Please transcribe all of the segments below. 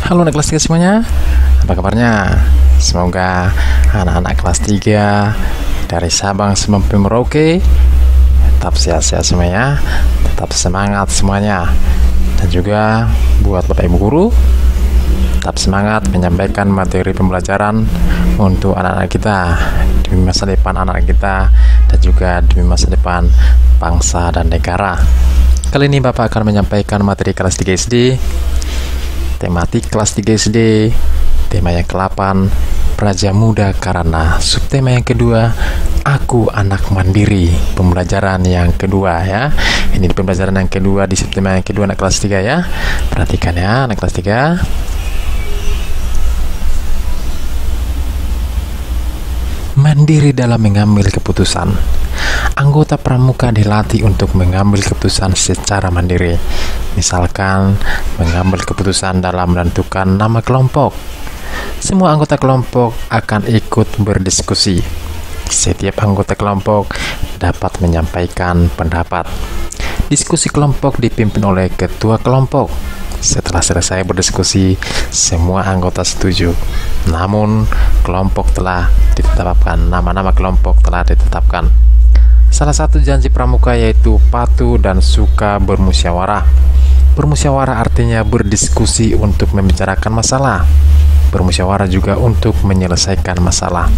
Halo anak kelas 3 semuanya, apa kabarnya? Semoga anak-anak kelas 3 dari Sabang sampai Merauke tetap sehat-sehat semuanya, tetap semangat semuanya. Dan juga buat Bapak Ibu Guru, tetap semangat menyampaikan materi pembelajaran untuk anak-anak kita demi masa depan anak kita dan juga demi masa depan bangsa dan negara. Kali ini Bapak akan menyampaikan materi kelas 3 SD, tematik kelas 3 SD, tema yang ke-8, Praja Muda Karana. Subtema yang kedua, Aku Anak Mandiri. Pembelajaran yang kedua ya. Ini di pembelajaran yang kedua di subtema yang kedua anak kelas 3 ya. Perhatikan ya anak kelas 3. Mandiri dalam mengambil keputusan. Anggota pramuka dilatih untuk mengambil keputusan secara mandiri. Misalkan, mengambil keputusan dalam menentukan nama kelompok. Semua anggota kelompok akan ikut berdiskusi. Setiap anggota kelompok dapat menyampaikan pendapat. Diskusi kelompok dipimpin oleh ketua kelompok. Setelah selesai berdiskusi, semua anggota setuju. Namun, kelompok telah ditetapkan. Nama-nama kelompok telah ditetapkan. Salah satu janji pramuka yaitu patuh dan suka bermusyawarah. Bermusyawarah artinya berdiskusi untuk membicarakan masalah. Bermusyawarah juga untuk menyelesaikan masalah.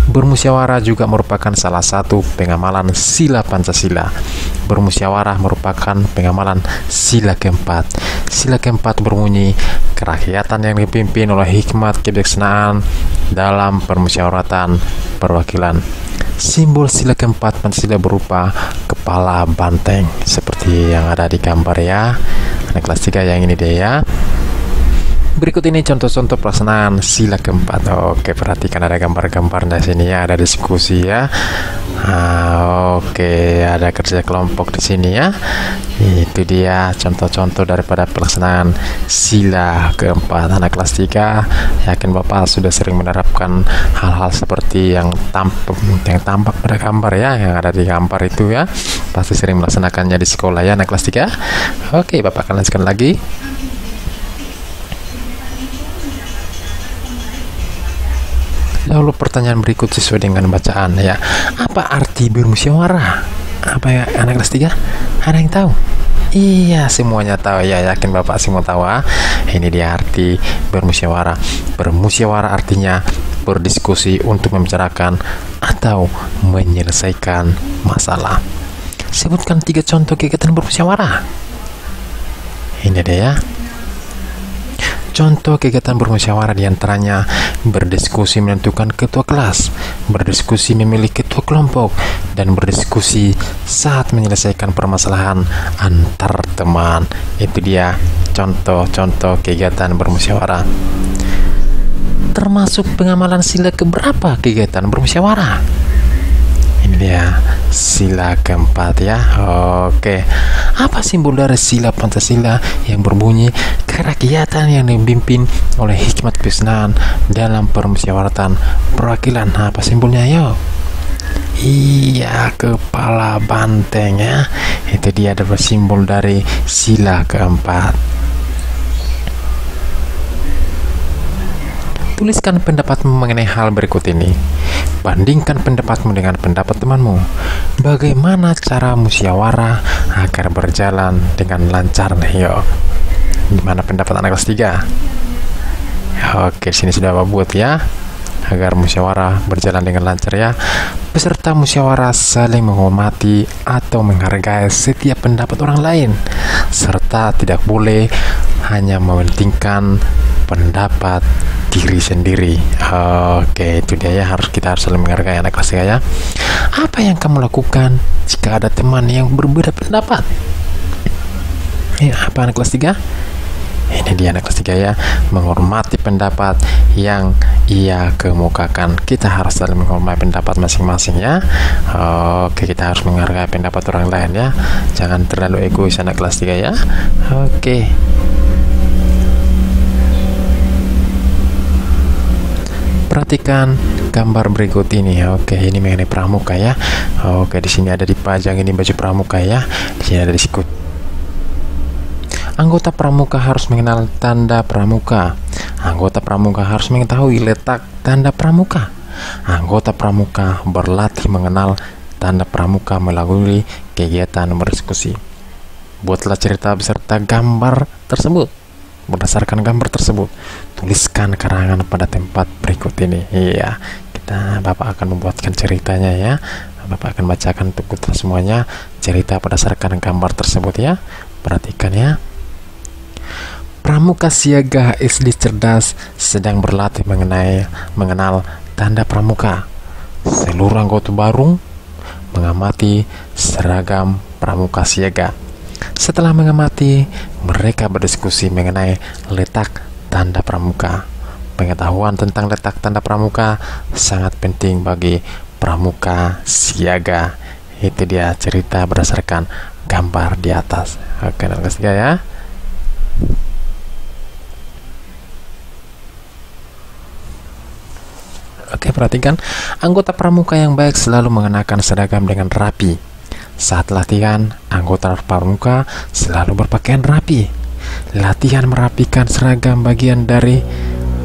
Bermusyawarah juga merupakan salah satu pengamalan sila Pancasila. Bermusyawarah merupakan pengamalan sila keempat. Sila keempat berbunyi, kerakyatan yang dipimpin oleh hikmat kebijaksanaan dalam permusyawaratan perwakilan. Simbol sila keempat Pancasila berupa kepala banteng, seperti yang ada di gambar ya. Anak kelas 3 yang ini deh ya. Berikut ini contoh-contoh pelaksanaan sila keempat. Oke, perhatikan ada gambar-gambar di sini ya, ada diskusi ya. Oke, ada kerja kelompok di sini ya. Itu dia contoh-contoh daripada pelaksanaan sila keempat. Anak kelas 3, yakin Bapak sudah sering menerapkan hal-hal seperti yang tampak pada gambar ya, yang ada di gambar itu ya. Pasti sering melaksanakannya di sekolah ya anak kelas 3. Oke, Bapak akan lanjutkan lagi. Lalu pertanyaan berikut sesuai dengan bacaan ya. Apa arti bermusyawarah? Apa ya anak kelas 3? Ada yang tahu? Iya, semuanya tahu ya, yakin Bapak semua tahu. Ini dia arti bermusyawarah. Bermusyawarah artinya berdiskusi untuk membicarakan atau menyelesaikan masalah. Sebutkan 3 contoh kegiatan bermusyawarah. Ini dia ya. Contoh kegiatan bermusyawarah diantaranya berdiskusi menentukan ketua kelas, berdiskusi memilih ketua kelompok, dan berdiskusi saat menyelesaikan permasalahan antar teman. Itu dia contoh-contoh kegiatan bermusyawarah. Termasuk pengamalan sila keberapa kegiatan bermusyawarah? Ini dia sila keempat ya. Oke, apa simbol dari sila Pancasila yang berbunyi kerakyatan yang dipimpin oleh hikmat kebijaksanaan dalam permusyawaratan perwakilan? Apa simbolnya yo? Iya, kepala banteng ya. Itu dia adalah simbol dari sila keempat. Tuliskan pendapatmu mengenai hal berikut ini. Bandingkan pendapatmu dengan pendapat temanmu. Bagaimana cara musyawarah agar berjalan dengan lancar nih yo? Gimana pendapat anak kelas 3? Oke, sini sudah Bapak buat ya. Agar musyawarah berjalan dengan lancar ya. Peserta musyawarah saling menghormati atau menghargai setiap pendapat orang lain, serta tidak boleh hanya mementingkan pendapat diri sendiri. Oke, itu dia ya, kita harus saling menghargai anak kelas 3 ya. Apa yang kamu lakukan jika ada teman yang berbeda pendapat? Apa anak kelas 3? Ini dia anak kelas 3 ya, menghormati pendapat yang ia kemukakan. Kita harus saling menghormati pendapat masing-masing ya. Oke, kita harus menghargai pendapat orang lain ya. Jangan terlalu egois anak kelas 3 ya. Oke. Perhatikan gambar berikut ini. Oke, ini mengenai pramuka ya. Oke, di sini ada dipajang ini baju pramuka ya. Di sini ada diskusi. Anggota pramuka harus mengenal tanda pramuka. Anggota pramuka harus mengetahui letak tanda pramuka. Anggota pramuka berlatih mengenal tanda pramuka melalui kegiatan berdiskusi. Buatlah cerita beserta gambar tersebut. Berdasarkan gambar tersebut, tuliskan karangan pada tempat berikut ini. Iya, Bapak akan membuatkan ceritanya ya. Bapak akan bacakan untuk kita semuanya cerita berdasarkan gambar tersebut ya. Perhatikan ya. Pramuka siaga SD cerdas sedang berlatih mengenal tanda pramuka. Seluruh anggota baru mengamati seragam pramuka siaga. Setelah mengamati, mereka berdiskusi mengenai letak tanda pramuka. Pengetahuan tentang letak tanda pramuka sangat penting bagi pramuka siaga. Itu dia cerita berdasarkan gambar di atas. Oke, kelas 3 ya. Oke, perhatikan. Anggota pramuka yang baik selalu mengenakan seragam dengan rapi. Saat latihan, anggota pramuka selalu berpakaian rapi. Latihan merapikan seragam bagian dari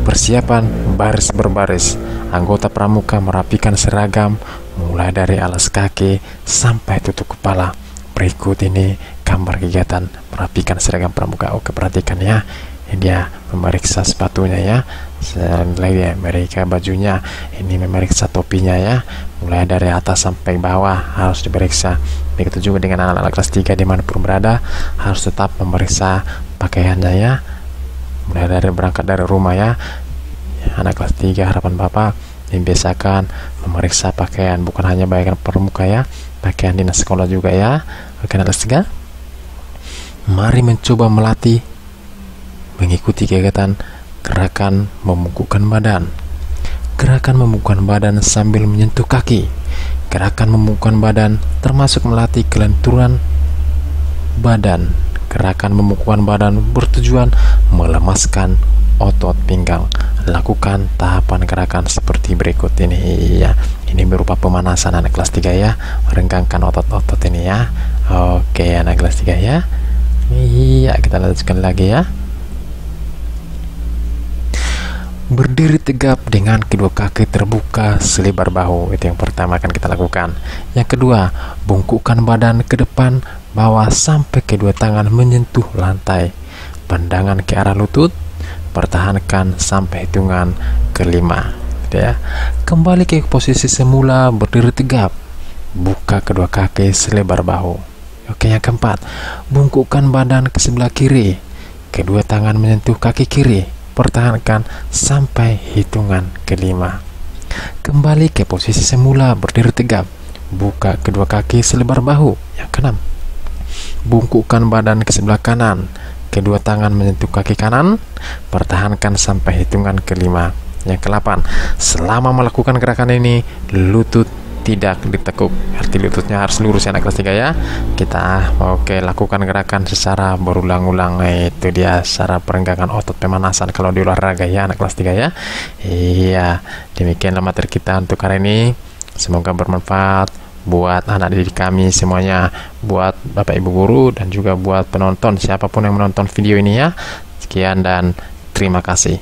persiapan baris berbaris. Anggota pramuka merapikan seragam mulai dari alas kaki sampai tutup kepala. Berikut ini gambar kegiatan merapikan seragam pramuka. Oke, perhatikan ya. Ini dia memeriksa sepatunya ya. Selanjutnya memeriksa bajunya. Ini memeriksa topinya ya. Mulai dari atas sampai bawah harus diperiksa. Begitu juga dengan anak-anak kelas 3 dimanapun berada, harus tetap memeriksa pakaiannya ya. Mulai dari berangkat dari rumah ya. Anak kelas 3 harapan Bapak dibiasakan memeriksa pakaian, bukan hanya pakaian pramuka ya, pakaian dinas sekolah juga ya. Oke, anak kelas 3. Mari mencoba melatih mengikuti kegiatan gerakan membungkukkan badan. Gerakan membungkukkan badan sambil menyentuh kaki. Gerakan membungkukkan badan termasuk melatih kelenturan badan. Gerakan membungkukkan badan bertujuan melemaskan otot pinggang. Lakukan tahapan gerakan seperti berikut ini ya. Ini berupa pemanasan anak kelas 3 ya. Merenggangkan otot-otot ini ya. Oke, anak kelas 3 ya. Iya, kita lanjutkan lagi ya. Berdiri tegap dengan kedua kaki terbuka selebar bahu. Itu yang pertama akan kita lakukan. Yang kedua, bungkukkan badan ke depan bawah sampai kedua tangan menyentuh lantai. Pandangan ke arah lutut. Pertahankan sampai hitungan ke-5 ya. Kembali ke posisi semula, berdiri tegap. Buka kedua kaki selebar bahu. Oke, yang keempat, bungkukkan badan ke sebelah kiri. Kedua tangan menyentuh kaki kiri. Pertahankan sampai hitungan ke-5. Kembali ke posisi semula, berdiri tegap. Buka kedua kaki selebar bahu. Yang ke-6, bungkukkan badan ke sebelah kanan. Kedua tangan menyentuh kaki kanan. Pertahankan sampai hitungan ke-5. Yang ke-8, selama melakukan gerakan ini, lutut tidak ditekuk. Arti lututnya harus lurus ya anak kelas 3 ya. Kita lakukan gerakan secara berulang-ulang. Itu dia secara perenggangan otot pemanasan kalau di olahraga ya anak kelas 3 ya. Iya, demikianlah materi kita untuk hari ini. Semoga bermanfaat buat anak didik kami semuanya, buat Bapak Ibu guru dan juga buat penonton siapapun yang menonton video ini ya. Sekian dan terima kasih.